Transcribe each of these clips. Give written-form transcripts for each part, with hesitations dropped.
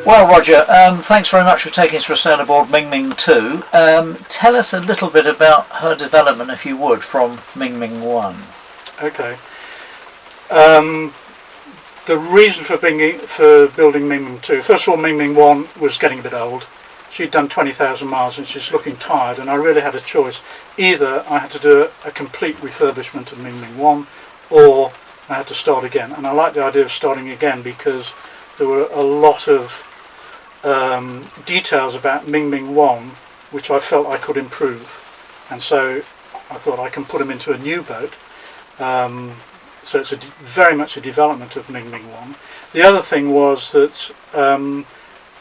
Well, Roger, thanks very much for taking us for a sail aboard Mingming 2. Tell us a little bit about her development, if you would, from Mingming 1. Okay. The reason for building Mingming 2, first of all, Mingming 1 was getting a bit old. She'd done 20,000 miles and she's looking tired, and I really had a choice. Either I had to do a complete refurbishment of Mingming 1, or I had to start again. And I like the idea of starting again because there were a lot of details about Mingming 1 which I felt I could improve, and so I thought I can put them into a new boat. So it's very much a development of Mingming 1. The other thing was that,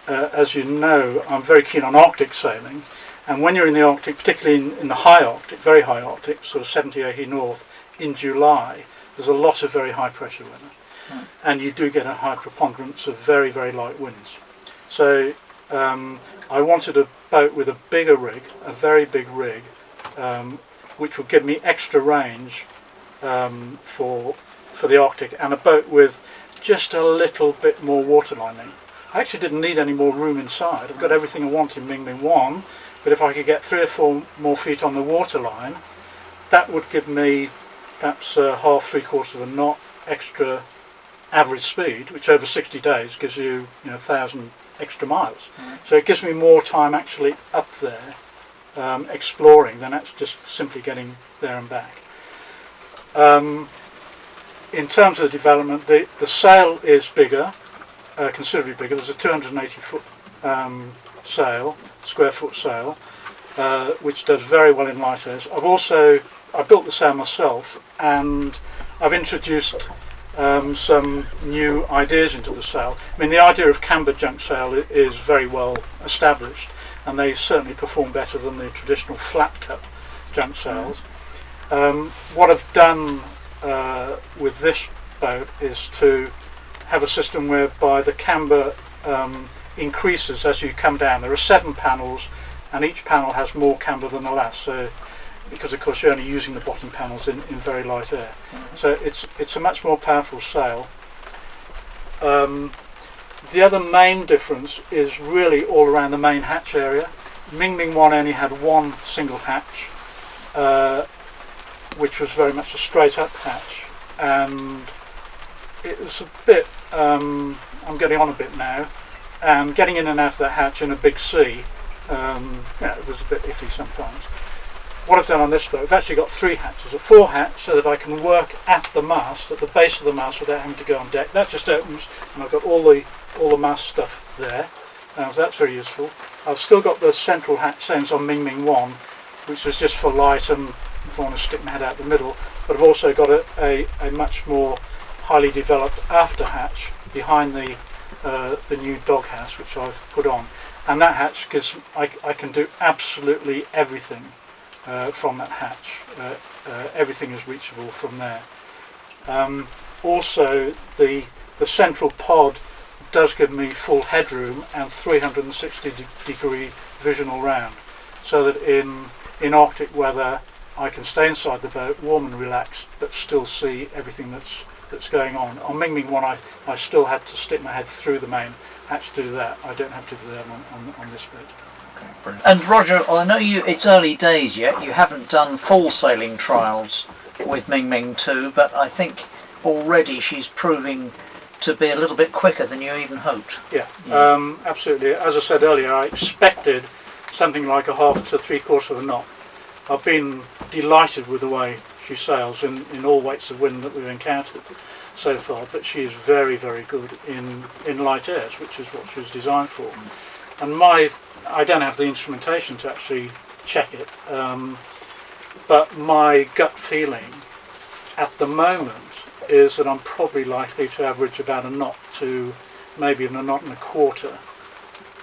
as you know, I'm very keen on Arctic sailing, and when you're in the Arctic, particularly in the high Arctic, very high Arctic, sort of 70, 80 north, in July, there's a lot of very high pressure weather, and you do get a high preponderance of very, very light winds. So I wanted a boat with a bigger rig, a very big rig, which would give me extra range for the Arctic, and a boat with just a little bit more waterlining. I actually didn't need any more room inside. I've got everything I want in Mingming 1, but if I could get 3 or 4 more feet on the waterline, that would give me perhaps half, 3/4 of a knot extra average speed, which over 60 days gives you 1,000 extra miles. So it gives me more time actually up there exploring than that's just simply getting there and back. In terms of the development, the sail is bigger, considerably bigger. There's a 280 foot square foot sail, which does very well in light airs. I built the sail myself, and I've introduced some new ideas into the sail. I mean, the idea of cambered junk sail is very well established, and they certainly perform better than the traditional flat cut junk sails. What I've done with this boat is to have a system whereby the camber increases as you come down. There are 7 panels, and each panel has more camber than the last. So, because of course you're only using the bottom panels in very light air, so it's a much more powerful sail. The other main difference is really all around the main hatch area. Mingming 1 only had one single hatch, which was very much a straight up hatch, and it was a bit, I'm getting on a bit now, and getting in and out of that hatch in a big sea, it was a bit iffy sometimes. What I've done on this boat, I've actually got 3 hatches, a 4 hatch so that I can work at the mast, at the base of the mast, without having to go on deck. That just opens, and I've got all the mast stuff there, so that's very useful. I've still got the central hatch, same as on Mingming 1, which is just for light and if I want to stick my head out the middle, but I've also got a much more highly developed after hatch behind the new doghouse which I've put on, and that hatch gives I can do absolutely everything from that hatch. Everything is reachable from there. Also, the central pod does give me full headroom and 360-degree vision all round, so that in Arctic weather I can stay inside the boat, warm and relaxed, but still see everything that's going on. On Mingming 1, I still had to stick my head through the main hatch to do that. I don't have to do that on this boat. Brilliant. And Roger, I know it's early days yet. You haven't done full sailing trials with Mingming 2, but I think already she's proving to be a little bit quicker than you even hoped. Yeah. Absolutely. As I said earlier, I expected something like a half to 3/4 of a knot. I've been delighted with the way she sails in all weights of wind that we've encountered so far, but she is very, very good in light airs, which is what she was designed for. And I don't have the instrumentation to actually check it, but my gut feeling at the moment is that I'm probably likely to average about a knot to maybe even a knot and a quarter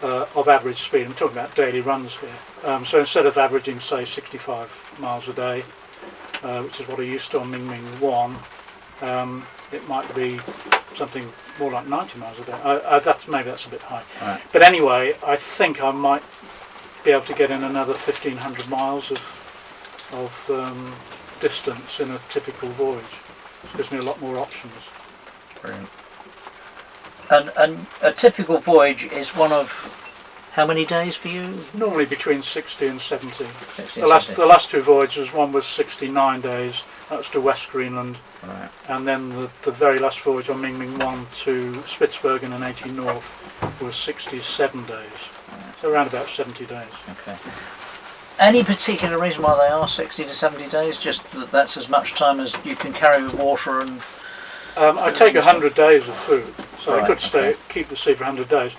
of average speed. I'm talking about daily runs here. So instead of averaging, say, 65 miles a day, which is what I used to on Mingming 1, it might be something more like 90 miles a day. Maybe that's a bit high. Right. But anyway, I think I might be able to get in another 1,500 miles of distance in a typical voyage. It gives me a lot more options. Brilliant. And a typical voyage is one of how many days for you? Normally between 60 and 70. 60 The and last 70. the last two voyages, one was 69 days. That was to West Greenland, Right. and then the very last voyage on Mingming 1 to Spitsbergen and 80 North was 67 days. Right. So around about 70 days. Okay. Any particular reason why they are 60 to 70 days? Just that that's as much time as you can carry with water and... I take 100 days of food, so I Right, could okay. keep the sea for 100 days.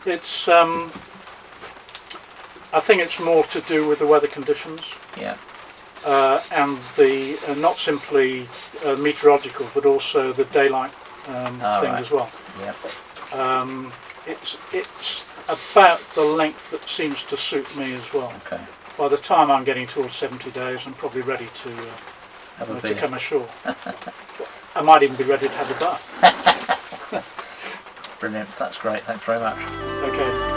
It's I think it's more to do with the weather conditions. Yeah. And the not simply meteorological, but also the daylight thing right. as well. Yeah. It's about the length that seems to suit me as well. Okay. By the time I'm getting towards 70 days, I'm probably ready Have a to beer. come ashore. I might even be ready to have a bath. Brilliant. That's great. Thanks very much. Okay.